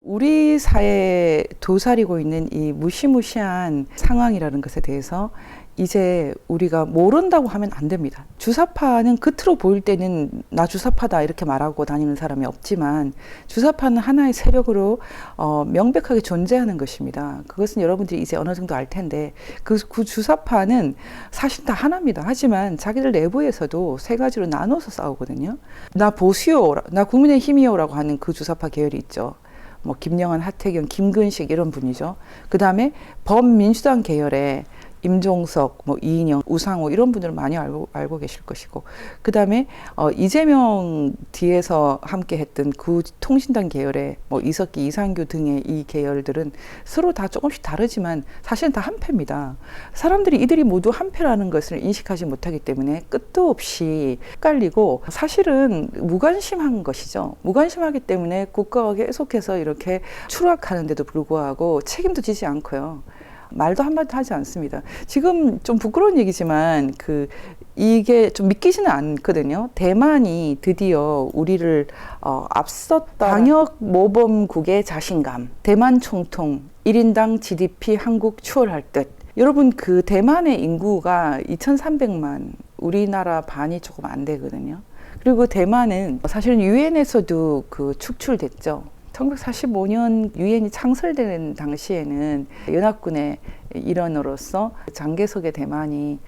우리 사회에 도사리고 있는 이 무시무시한 상황이라는 것에 대해서 이제 우리가 모른다고 하면 안 됩니다. 주사파는 겉으로 보일 때는 나 주사파다 이렇게 말하고 다니는 사람이 없지만 주사파는 하나의 세력으로 명백하게 존재하는 것입니다. 그것은 여러분들이 이제 어느 정도 알 텐데 그 주사파는 사실 다 하나입니다. 하지만 자기들 내부에서도 세 가지로 나눠서 싸우거든요. 나 보수요, 나 국민의힘이요라고 하는 그 주사파 계열이 있죠. 뭐 김영환, 하태경, 김근식 이런 분이죠. 그 다음에 범민주당 계열의 임종석, 뭐 이인영, 우상호 이런 분들 많이 알고 계실 것이고, 그 다음에 이재명 뒤에서 함께 했던 그 통신당 계열의 뭐 이석기, 이상규 등의 이 계열들은 서로 다 조금씩 다르지만 사실은 다 한패입니다. 사람들이 이들이 모두 한패라는 것을 인식하지 못하기 때문에 끝도 없이 헷갈리고 사실은 무관심한 것이죠. 무관심하기 때문에 국가가 계속해서 이렇게 추락하는데도 불구하고 책임도 지지 않고요. 말도 한마디 하지 않습니다. 지금 좀 부끄러운 얘기지만 이게 좀 믿기지는 않거든요. 대만이 드디어 우리를 앞섰다. 방역 모범국의 자신감, 대만 총통 1인당 GDP 한국 추월할 듯. 여러분 그 대만의 인구가 2,300만, 우리나라 반이 조금 안 되거든요. 그리고 대만은 사실은 유엔에서도 축출됐죠. 1945년 유엔이 창설되는 당시에는 연합군의 일원으로서 장개석의 대만이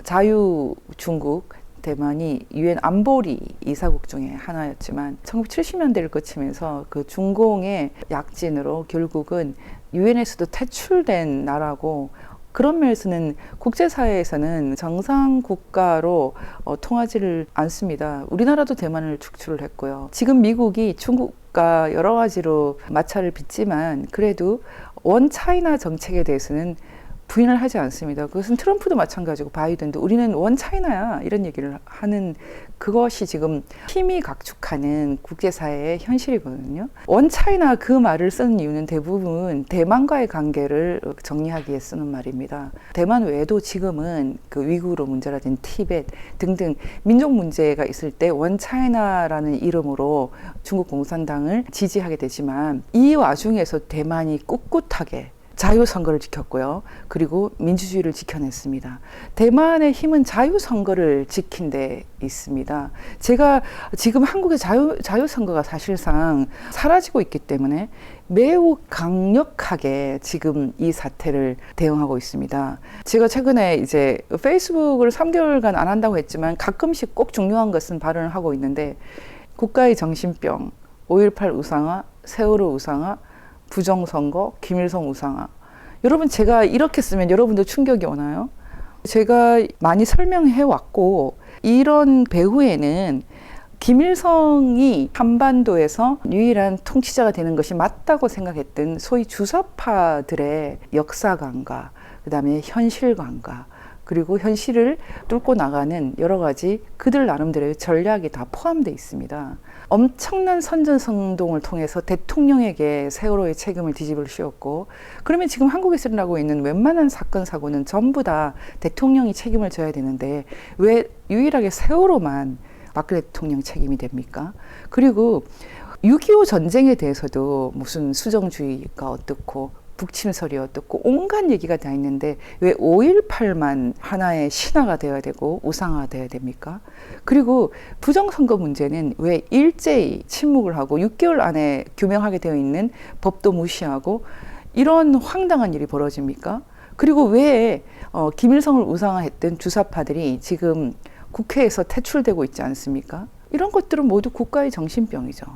자유중국 대만이 유엔 안보리 이사국 중에 하나였지만 1970년대를 거치면서 그 중공의 약진으로 결국은 유엔에서도 퇴출된 나라고, 그런 면에서는 국제사회에서는 정상 국가로 통하지를 않습니다. 우리나라도 대만을 축출을 했고요. 지금 미국이 중국과 여러 가지로 마찰을 빚지만 그래도 원 차이나 정책에 대해서는 부인을 하지 않습니다. 그것은 트럼프도 마찬가지고 바이든도 우리는 원 차이나야 이런 얘기를 하는, 그것이 지금 힘이 각축하는 국제사회의 현실이거든요. 원 차이나 그 말을 쓰는 이유는 대부분 대만과의 관계를 정리하기 위해 쓰는 말입니다. 대만 외에도 지금은 그 위구르 문제라든지 티벳 등등 민족 문제가 있을 때 원 차이나라는 이름으로 중국 공산당을 지지하게 되지만 이 와중에서 대만이 꿋꿋하게 자유선거를 지켰고요. 그리고 민주주의를 지켜냈습니다. 대만의 힘은 자유선거를 지킨 데 있습니다. 제가 지금 한국의 자유선거가 사실상 사라지고 있기 때문에 매우 강력하게 지금 이 사태를 대응하고 있습니다. 제가 최근에 이제 페이스북을 3개월간 안 한다고 했지만 가끔씩 꼭 중요한 것은 발언을 하고 있는데, 국가의 정신병, 5.18 우상화, 세월호 우상화, 부정선거, 김일성 우상화. 여러분 제가 이렇게 쓰면 여러분들 충격이 오나요? 제가 많이 설명해 왔고, 이런 배후에는 김일성이 한반도에서 유일한 통치자가 되는 것이 맞다고 생각했던 소위 주사파들의 역사관과 그다음에 현실관과 그리고 현실을 뚫고 나가는 여러 가지 그들 나름대로의 전략이 다 포함되어 있습니다. 엄청난 선전성동을 통해서 대통령에게 세월호의 책임을 뒤집을 씌웠고, 그러면 지금 한국에서 일어나고 있는 웬만한 사건 사고는 전부 다 대통령이 책임을 져야 되는데 왜 유일하게 세월호만 박근혜 대통령 책임이 됩니까? 그리고 6.25 전쟁에 대해서도 무슨 수정주의가 어떻고 북침설이 어떻고 온갖 얘기가 다 있는데 왜 5.18만 하나의 신화가 되어야 되고 우상화가 되어야 됩니까? 그리고 부정선거 문제는 왜 일제히 침묵을 하고 6개월 안에 규명하게 되어 있는 법도 무시하고 이런 황당한 일이 벌어집니까? 그리고 왜 김일성을 우상화했던 주사파들이 지금 국회에서 퇴출되고 있지 않습니까? 이런 것들은 모두 국가의 정신병이죠.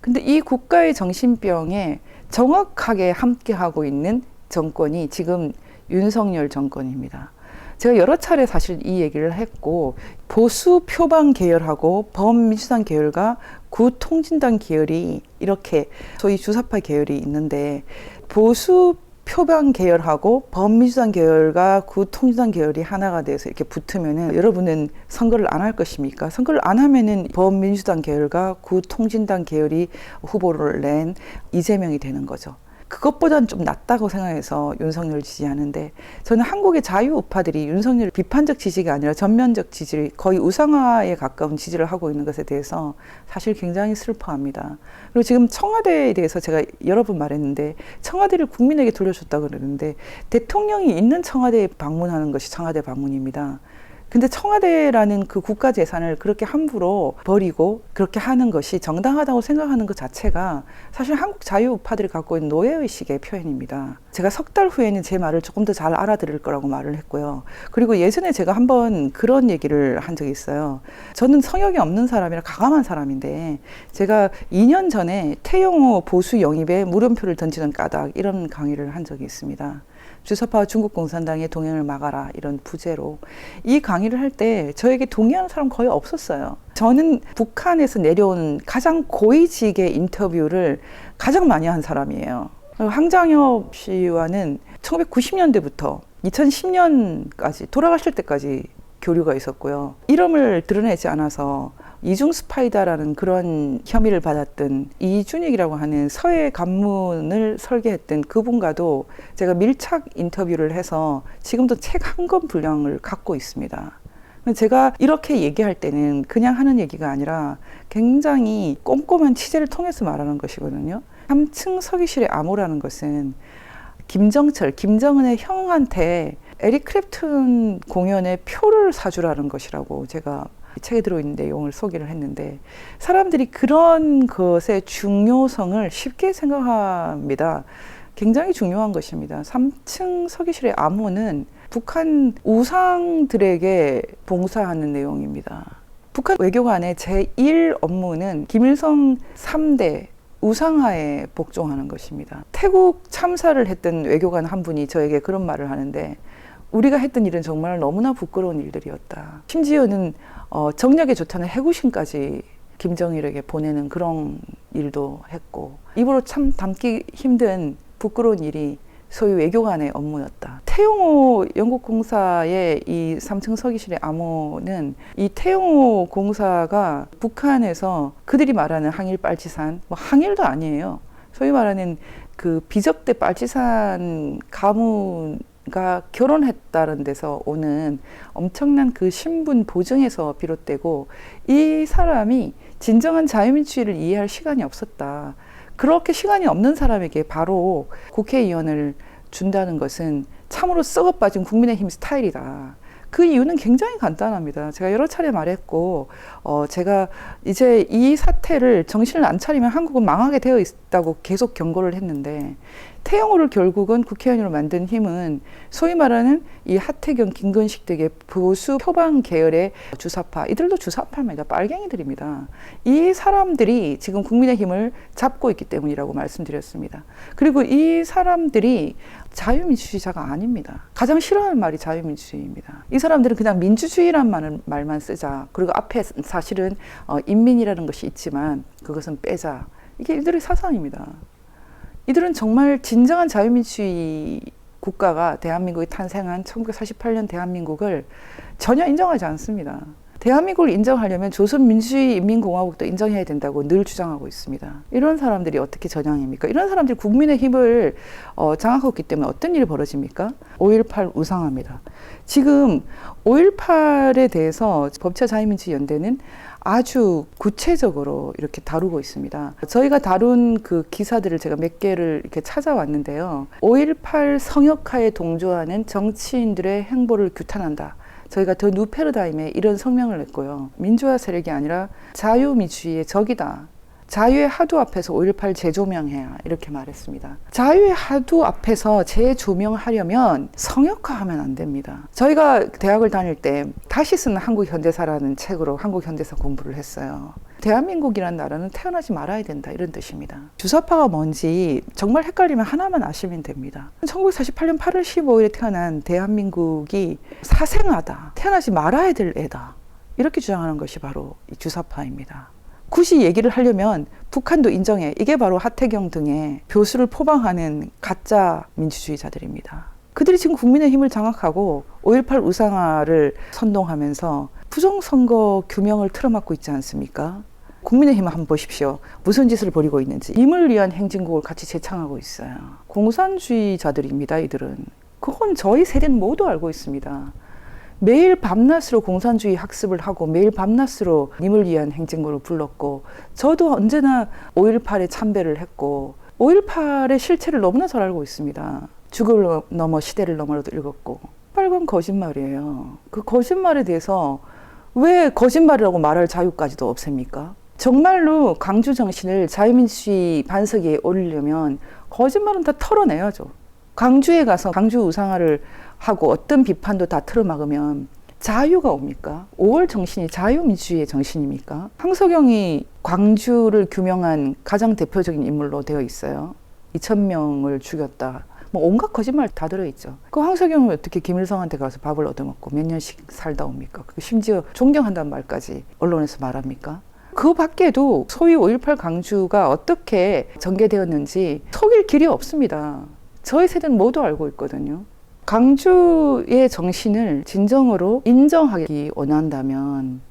근데 이 국가의 정신병에 정확하게 함께하고 있는 정권이 지금 윤석열 정권입니다. 제가 여러 차례 사실 이 얘기를 했고, 보수 표방 계열하고 범민주당 계열과 구통진당 계열이 이렇게 소위 주사파 계열이 있는데, 보수 표방 계열하고 범민주당 계열과 구통진당 계열이 하나가 돼서 이렇게 붙으면은 여러분은 선거를 안 할 것입니까? 선거를 안 하면은 범민주당 계열과 구통진당 계열이 후보를 낸 이재명이 되는 거죠. 그것보다는 좀 낫다고 생각해서 윤석열 지지하는데, 저는 한국의 자유우파들이 윤석열 비판적 지지가 아니라 전면적 지지를, 거의 우상화에 가까운 지지를 하고 있는 것에 대해서 사실 굉장히 슬퍼합니다. 그리고 지금 청와대에 대해서 제가 여러 번 말했는데, 청와대를 국민에게 돌려줬다고 그러는데 대통령이 있는 청와대에 방문하는 것이 청와대 방문입니다. 근데 청와대라는 그 국가 재산을 그렇게 함부로 버리고 그렇게 하는 것이 정당하다고 생각하는 것 자체가 사실 한국 자유우파들이 갖고 있는 노예의식의 표현입니다. 제가 석 달 후에는 제 말을 조금 더 잘 알아들을 거라고 말을 했고요. 그리고 예전에 제가 한번 그런 얘기를 한 적이 있어요. 저는 성역이 없는 사람이라 가감한 사람인데, 제가 2년 전에 태영호 보수 영입에 물음표를 던지는 까닭, 이런 강의를 한 적이 있습니다. 주사파와 중국 공산당의 동행을 막아라, 이런 부제로 이 강의를 할 때 저에게 동의하는 사람 거의 없었어요. 저는 북한에서 내려온 가장 고위직의 인터뷰를 가장 많이 한 사람이에요. 황장엽 씨와는 1990년대부터 2010년까지 돌아가실 때까지 교류가 있었고요. 이름을 드러내지 않아서 이중 스파이다라는 그런 혐의를 받았던 이준익이라고 하는 서해 간문을 설계했던 그분과도 제가 밀착 인터뷰를 해서 지금도 책 한 권 분량을 갖고 있습니다. 제가 이렇게 얘기할 때는 그냥 하는 얘기가 아니라 굉장히 꼼꼼한 취재를 통해서 말하는 것이거든요. 3층 서기실의 암호라는 것은 김정철, 김정은의 형한테 에릭 클랩튼 공연의 표를 사주라는 것이라고 제가 책에 들어있는 내용을 소개를 했는데, 사람들이 그런 것의 중요성을 쉽게 생각합니다. 굉장히 중요한 것입니다. 3층 서기실의 암호는 북한 우상들에게 봉사하는 내용입니다. 북한 외교관의 제1 업무는 김일성 3대 우상화에 복종하는 것입니다. 태국 참사를 했던 외교관 한 분이 저에게 그런 말을 하는데, 우리가 했던 일은 정말 너무나 부끄러운 일들이었다. 심지어는 정력에 좋다는 해구신까지 김정일에게 보내는 그런 일도 했고, 입으로 참 담기 힘든 부끄러운 일이 소위 외교관의 업무였다. 태영호 영국공사의 이 3층 서기실의 암호는, 이 태영호 공사가 북한에서 그들이 말하는 항일 빨치산, 뭐 항일도 아니에요. 소위 말하는 그 비적대 빨치산 가문가 결혼했다는 데서 오는 엄청난 그 신분 보증에서 비롯되고, 이 사람이 진정한 자유민주주의를 이해할 시간이 없었다. 그렇게 시간이 없는 사람에게 바로 국회의원을 준다는 것은 참으로 썩어빠진 국민의힘 스타일이다. 그 이유는 굉장히 간단합니다. 제가 여러 차례 말했고, 제가 이제 이 사태를 정신을 안 차리면 한국은 망하게 되어 있다고 계속 경고를 했는데, 태영호를 결국은 국회의원으로 만든 힘은 소위 말하는 이 하태경, 김건식 등의 보수 표방 계열의 주사파, 이들도 주사파입니다. 빨갱이들입니다. 이 사람들이 지금 국민의힘을 잡고 있기 때문이라고 말씀드렸습니다. 그리고 이 사람들이 자유민주주의자가 아닙니다. 가장 싫어하는 말이 자유민주주의입니다. 이 사람들은 그냥 민주주의란 말만 쓰자. 그리고 앞에 사실은 인민이라는 것이 있지만 그것은 빼자. 이게 이들의 사상입니다. 이들은 정말 진정한 자유민주주의 국가가 대한민국이 탄생한 1948년 대한민국을 전혀 인정하지 않습니다. 대한민국을 인정하려면 조선민주주의인민공화국도 인정해야 된다고 늘 주장하고 있습니다. 이런 사람들이 어떻게 전향입니까? 이런 사람들이 국민의 힘을 장악하고 있기 때문에 어떤 일이 벌어집니까? 5.18 우상화입니다. 지금 5.18에 대해서 법치자유민주연대는 아주 구체적으로 이렇게 다루고 있습니다. 저희가 다룬 그 기사들을 제가 몇 개를 이렇게 찾아왔는데요. 5.18 성역화에 동조하는 정치인들의 행보를 규탄한다. 저희가 더 뉴 패러다임에 이런 성명을 냈고요. 민주화 세력이 아니라 자유민주주의의 적이다. 자유의 하두 앞에서 5.18 재조명해야, 이렇게 말했습니다. 자유의 하두 앞에서 재조명하려면 성역화하면 안 됩니다. 저희가 대학을 다닐 때 다시 쓰는 한국 현대사라는 책으로 한국 현대사 공부를 했어요. 대한민국이라는 나라는 태어나지 말아야 된다, 이런 뜻입니다. 주사파가 뭔지 정말 헷갈리면 하나만 아시면 됩니다. 1948년 8월 15일에 태어난 대한민국이 사생아다, 태어나지 말아야 될 애다, 이렇게 주장하는 것이 바로 이 주사파입니다. 굳이 얘기를 하려면 북한도 인정해. 이게 바로 하태경 등의 교수를 포방하는 가짜 민주주의자들입니다. 그들이 지금 국민의힘을 장악하고 5.18 우상화를 선동하면서 부정선거 규명을 틀어막고 있지 않습니까? 국민의힘 한번 보십시오. 무슨 짓을 벌이고 있는지. 임을 위한 행진곡을 같이 재창하고 있어요. 공산주의자들입니다. 이들은. 그건 저희 세대는 모두 알고 있습니다. 매일 밤낮으로 공산주의 학습을 하고 매일 밤낮으로 임을 위한 행진곡을 불렀고, 저도 언제나 5.18에 참배를 했고 5.18의 실체를 너무나 잘 알고 있습니다. 죽을 넘어 시대를 넘어도 읽었고. 빨간 거짓말이에요. 그 거짓말에 대해서 왜 거짓말이라고 말할 자유까지도 없습니까? 정말로 광주 정신을 자유민주주의 반석 위에 올리려면 거짓말은 다 털어내야죠. 광주에 가서 광주 우상화를 하고 어떤 비판도 다 틀어막으면 자유가 옵니까? 5월 정신이 자유민주주의의 정신입니까? 황석영이 광주를 규명한 가장 대표적인 인물로 되어 있어요. 2,000명을 죽였다. 뭐 온갖 거짓말 다 들어있죠. 그 황석영은 어떻게 김일성한테 가서 밥을 얻어먹고 몇 년씩 살다 옵니까? 심지어 존경한다는 말까지 언론에서 말합니까? 그 밖에도 소위 5.18 광주가 어떻게 전개되었는지 속일 길이 없습니다. 저희 세대는 모두 알고 있거든요. 광주의 정신을 진정으로 인정하기 원한다면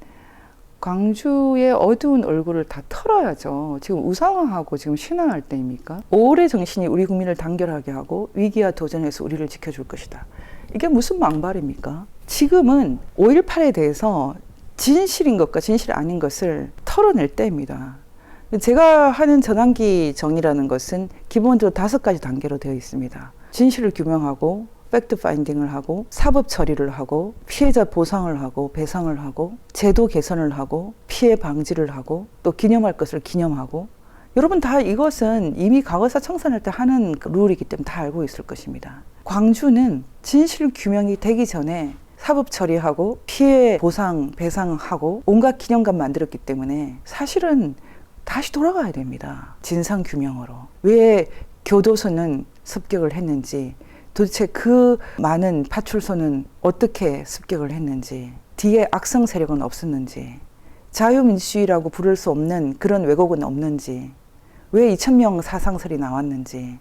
광주의 어두운 얼굴을 다 털어야죠. 지금 우상화하고 지금 신화할 때입니까? 5월의 정신이 우리 국민을 단결하게 하고 위기와 도전에서 우리를 지켜줄 것이다. 이게 무슨 망발입니까? 지금은 5.18에 대해서 진실인 것과 진실이 아닌 것을 털어낼 때입니다. 제가 하는 전환기 정의라는 것은 기본적으로 5가지 단계로 되어 있습니다. 진실을 규명하고 팩트 파인딩을 하고 사법 처리를 하고 피해자 보상을 하고 배상을 하고 제도 개선을 하고 피해 방지를 하고 또 기념할 것을 기념하고, 여러분 다 이것은 이미 과거사 청산할 때 하는 룰이기 때문에 다 알고 있을 것입니다. 광주는 진실 규명이 되기 전에 사법 처리하고 피해 보상 배상하고 온갖 기념관 만들었기 때문에 사실은 다시 돌아가야 됩니다. 진상 규명으로. 왜 교도소는 습격을 했는지, 도대체 그 많은 파출소는 어떻게 습격을 했는지, 뒤에 악성 세력은 없었는지, 자유민주주의라고 부를 수 없는 그런 왜곡은 없는지, 왜 2,000명 사상설이 나왔는지,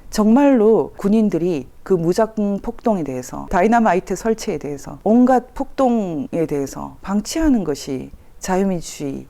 정말로 군인들이 그 무작정 폭동에 대해서, 다이나마이트 설치에 대해서, 온갖 폭동에 대해서 방치하는 것이 자유민주주의의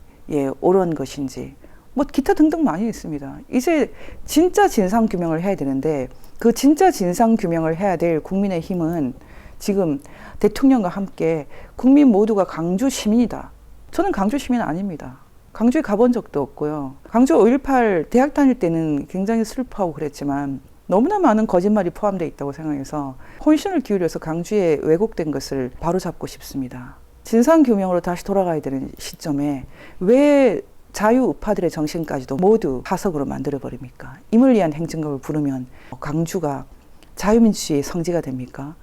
옳은 것인지, 뭐 기타 등등 많이 있습니다. 이제 진짜 진상 규명을 해야 되는데, 그 진짜 진상 규명을 해야 될 국민의힘은 지금 대통령과 함께 국민 모두가 광주 시민이다. 저는 광주 시민 아닙니다. 광주에 가본 적도 없고요. 광주 5.18 대학 다닐 때는 굉장히 슬퍼하고 그랬지만 너무나 많은 거짓말이 포함되어 있다고 생각해서 혼신을 기울여서 광주에 왜곡된 것을 바로잡고 싶습니다. 진상 규명으로 다시 돌아가야 되는 시점에 왜 자유 우파들의 정신까지도 모두 파석으로 만들어버립니까? 임을 위한 행진곡을 부르면 광주가 자유민주주의의 성지가 됩니까?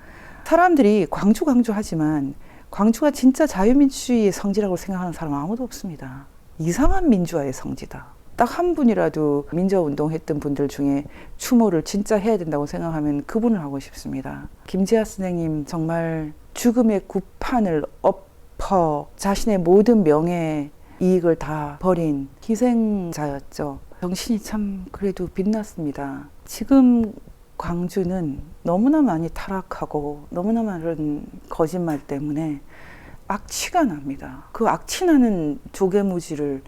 사람들이 광주 하지만 광주가 진짜 자유민주주의의 성지라고 생각하는 사람 아무도 없습니다. 이상한 민주화의 성지다. 딱 한 분이라도 민주화운동 했던 분들 중에 추모를 진짜 해야 된다고 생각하면 그분을 하고 싶습니다. 김지아 선생님 정말 죽음의 구판을 엎어 자신의 모든 명예 이익을 다 버린 희생자였죠. 정신이 참 그래도 빛났습니다. 지금 광주는 너무나 많이 타락하고 너무나 많은 거짓말 때문에 악취가 납니다. 그 악취나는 조개무지를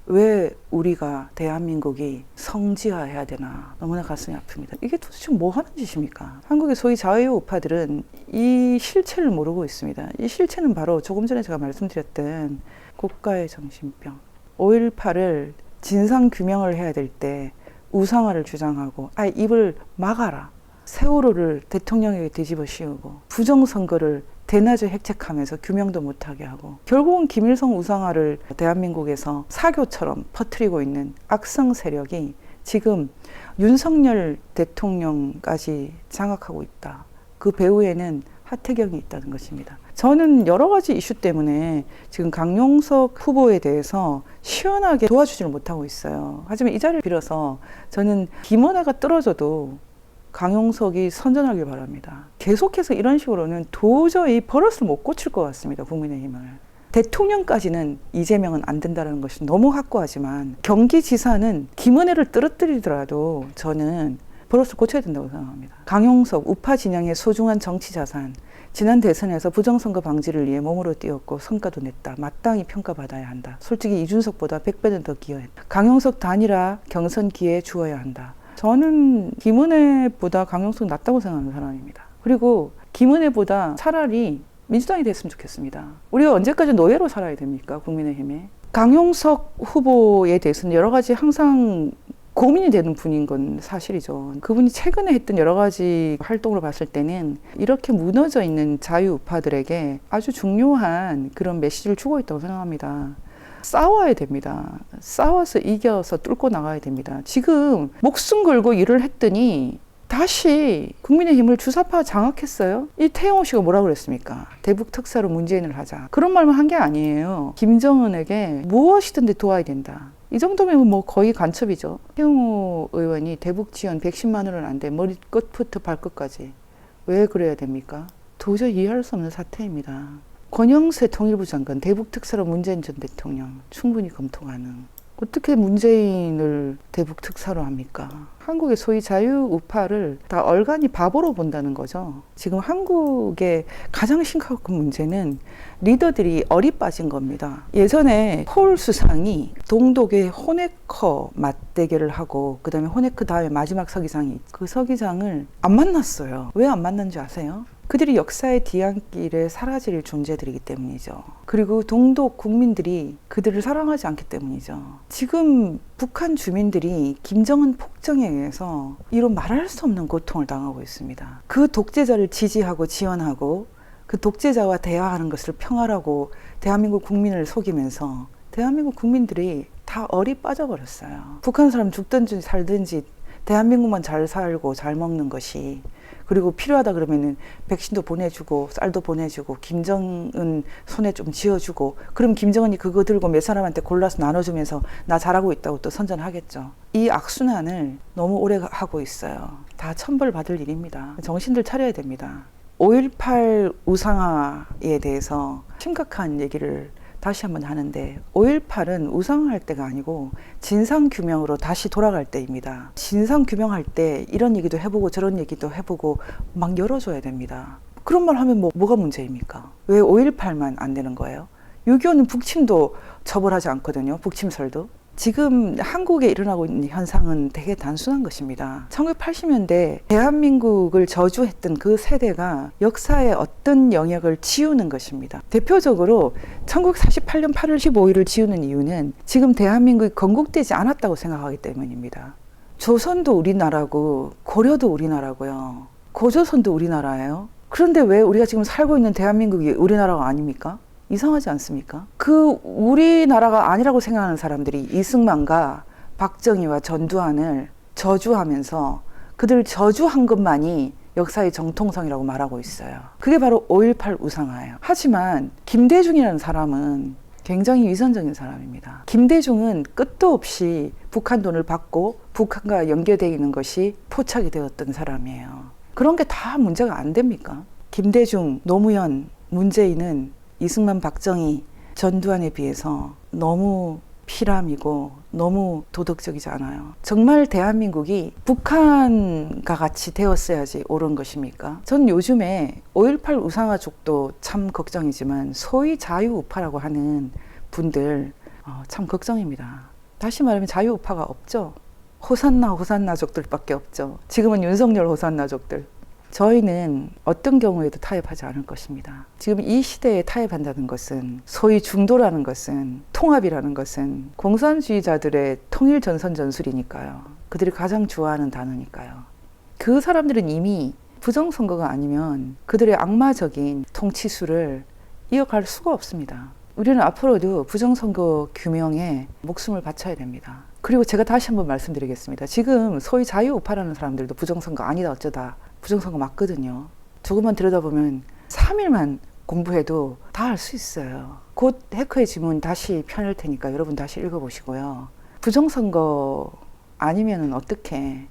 왜 우리가 대한민국이 성지화해야 되나 너무나 가슴이 아픕니다. 이게 도대체 뭐 하는 짓입니까? 한국의 소위 자유우파들은 이 실체를 모르고 있습니다. 이 실체는 바로 조금 전에 제가 말씀드렸던 국가의 정신병. 5.18을 진상 규명을 해야 될 때 우상화를 주장하고 입을 막아라. 세월호를 대통령에게 뒤집어 씌우고 부정선거를 대낮에 획책하면서 규명도 못하게 하고 결국은 김일성 우상화를 대한민국에서 사교처럼 퍼뜨리고 있는 악성 세력이 지금 윤석열 대통령까지 장악하고 있다. 그 배후에는 하태경이 있다는 것입니다. 저는 여러 가지 이슈 때문에 지금 강용석 후보에 대해서 시원하게 도와주지를 못하고 있어요. 하지만 이 자리를 빌어서 저는 김원아가 떨어져도 강용석이 선전하길 바랍니다. 계속해서 이런 식으로는 도저히 버릇을 못 고칠 것 같습니다. 국민의힘을. 대통령까지는 이재명은 안 된다는 것이 너무 확고하지만 경기지사는 김은혜를 떨어뜨리더라도 저는 버릇을 고쳐야 된다고 생각합니다. 강용석 우파 진영의 소중한 정치 자산, 지난 대선에서 부정선거 방지를 위해 몸으로 뛰었고 성과도 냈다. 마땅히 평가받아야 한다. 솔직히 이준석보다 100배는 더 기여했다. 강용석 단일화 경선 기회에 주어야 한다. 저는 김은혜보다 강용석 낫다고 생각하는 사람입니다. 그리고 김은혜보다 차라리 민주당이 됐으면 좋겠습니다. 우리가 언제까지 노예로 살아야 됩니까? 국민의힘에. 강용석 후보에 대해서는 여러 가지 항상 고민이 되는 분인 건 사실이죠. 그분이 최근에 했던 여러 가지 활동을 봤을 때는 이렇게 무너져 있는 자유우파들에게 아주 중요한 그런 메시지를 주고 있다고 생각합니다. 싸워야 됩니다. 싸워서 이겨서 뚫고 나가야 됩니다. 지금 목숨 걸고 일을 했더니 다시 국민의힘을 주사파 장악했어요. 이 태영호 씨가 뭐라고 그랬습니까? 대북 특사로 문재인을 하자. 그런 말만 한 게 아니에요. 김정은에게 무엇이든지 도와야 된다. 이 정도면 뭐 거의 간첩이죠. 태영호 의원이 대북 지원 110만 원은 안 돼. 머리끝부터 발끝까지. 왜 그래야 됩니까? 도저히 이해할 수 없는 사태입니다. 권영세 통일부 장관 대북 특사로 문재인 전 대통령 충분히 검토 가능. 어떻게 문재인을 대북 특사로 합니까? 한국의 소위 자유우파를 다 얼간이 바보로 본다는 거죠. 지금 한국의 가장 심각한 문제는 리더들이 어리 빠진 겁니다. 예전에 폴 수상이 동독의 호네커 맞대결을 하고 그 다음에 호네커 다음에 마지막 서기장이 그 서기장을 안 만났어요. 왜 안 만났는지 아세요? 그들이 역사의 뒤안길에 사라질 존재들이기 때문이죠. 그리고 동독 국민들이 그들을 사랑하지 않기 때문이죠. 지금 북한 주민들이 김정은 폭정에 의해서 이런 말할 수 없는 고통을 당하고 있습니다. 그 독재자를 지지하고 지원하고 그 독재자와 대화하는 것을 평화라고 대한민국 국민을 속이면서 대한민국 국민들이 다 얼이 빠져버렸어요. 북한 사람 죽든지 살든지 대한민국만 잘 살고 잘 먹는 것이, 그리고 필요하다 그러면은 백신도 보내주고 쌀도 보내주고 김정은 손에 좀 쥐어주고, 그럼 김정은이 그거 들고 몇 사람한테 골라서 나눠주면서 나 잘하고 있다고 또 선전하겠죠. 이 악순환을 너무 오래 하고 있어요. 다 천벌 받을 일입니다. 정신들 차려야 됩니다. 5.18 우상화에 대해서 심각한 얘기를 다시 한번 하는데, 5.18은 우상화할 때가 아니고 진상규명으로 다시 돌아갈 때입니다. 진상규명할 때 이런 얘기도 해보고 저런 얘기도 해보고 막 열어줘야 됩니다. 그런 말 하면 뭐가 문제입니까? 왜 5.18만 안 되는 거예요? 6.25는 북침도 처벌하지 않거든요. 북침설도. 지금 한국에 일어나고 있는 현상은 되게 단순한 것입니다. 1980년대 대한민국을 저주했던 그 세대가 역사의 어떤 영역을 지우는 것입니다. 대표적으로 1948년 8월 15일을 지우는 이유는 지금 대한민국이 건국되지 않았다고 생각하기 때문입니다. 조선도 우리나라고 고려도 우리나라고요. 고조선도 우리나라예요. 그런데 왜 우리가 지금 살고 있는 대한민국이 우리나라가 아닙니까? 이상하지 않습니까? 그 우리나라가 아니라고 생각하는 사람들이 이승만과 박정희와 전두환을 저주하면서 그들을 저주한 것만이 역사의 정통성이라고 말하고 있어요. 그게 바로 5.18 우상화예요. 하지만 김대중이라는 사람은 굉장히 위선적인 사람입니다. 김대중은 끝도 없이 북한 돈을 받고 북한과 연계되어 있는 것이 포착이 되었던 사람이에요. 그런 게 다 문제가 안 됩니까? 김대중, 노무현, 문재인은 이승만, 박정희, 전두환에 비해서 너무 피람이고 너무 도덕적이지 않아요. 정말 대한민국이 북한과 같이 되었어야지 옳은 것입니까? 전 요즘에 5.18 우상화족도 참 걱정이지만 소위 자유우파라고 하는 분들 참 걱정입니다. 다시 말하면 자유우파가 없죠. 호산나족들밖에 없죠. 지금은 윤석열 호산나족들. 저희는 어떤 경우에도 타협하지 않을 것입니다. 지금 이 시대에 타협한다는 것은, 소위 중도라는 것은, 통합이라는 것은 공산주의자들의 통일 전선 전술이니까요. 그들이 가장 좋아하는 단어니까요. 그 사람들은 이미 부정선거가 아니면 그들의 악마적인 통치수를 이어갈 수가 없습니다. 우리는 앞으로도 부정선거 규명에 목숨을 바쳐야 됩니다. 그리고 제가 다시 한번 말씀드리겠습니다. 지금 소위 자유우파라는 사람들도 부정선거 아니다 어쩌다, 부정선거 맞거든요. 조금만 들여다보면 3일만 공부해도 다 알 수 있어요. 곧 해커의 지문 다시 펴낼 테니까 여러분 다시 읽어보시고요. 부정선거 아니면은 어떻게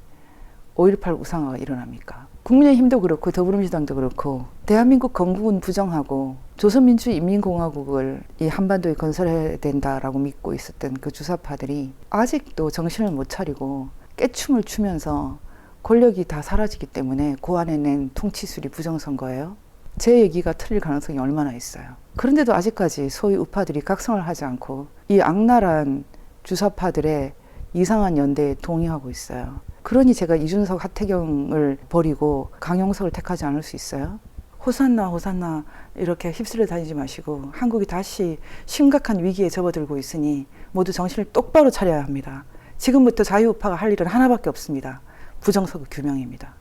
5.18 우상화가 일어납니까? 국민의힘도 그렇고 더불어민주당도 그렇고 대한민국 건국은 부정하고 조선민주인민공화국을 이 한반도에 건설해야 된다라고 믿고 있었던 그 주사파들이 아직도 정신을 못 차리고 깨춤을 추면서 권력이 다 사라지기 때문에 그 안에는 통치술이 부정선거예요. 제 얘기가 틀릴 가능성이 얼마나 있어요. 그런데도 아직까지 소위 우파들이 각성을 하지 않고 이 악랄한 주사파들의 이상한 연대에 동의하고 있어요. 그러니 제가 이준석, 하태경을 버리고 강용석을 택하지 않을 수 있어요? 호산나 호산나 이렇게 휩쓸려 다니지 마시고 한국이 다시 심각한 위기에 접어들고 있으니 모두 정신을 똑바로 차려야 합니다. 지금부터 자유우파가 할 일은 하나밖에 없습니다. 부정선거 규명입니다.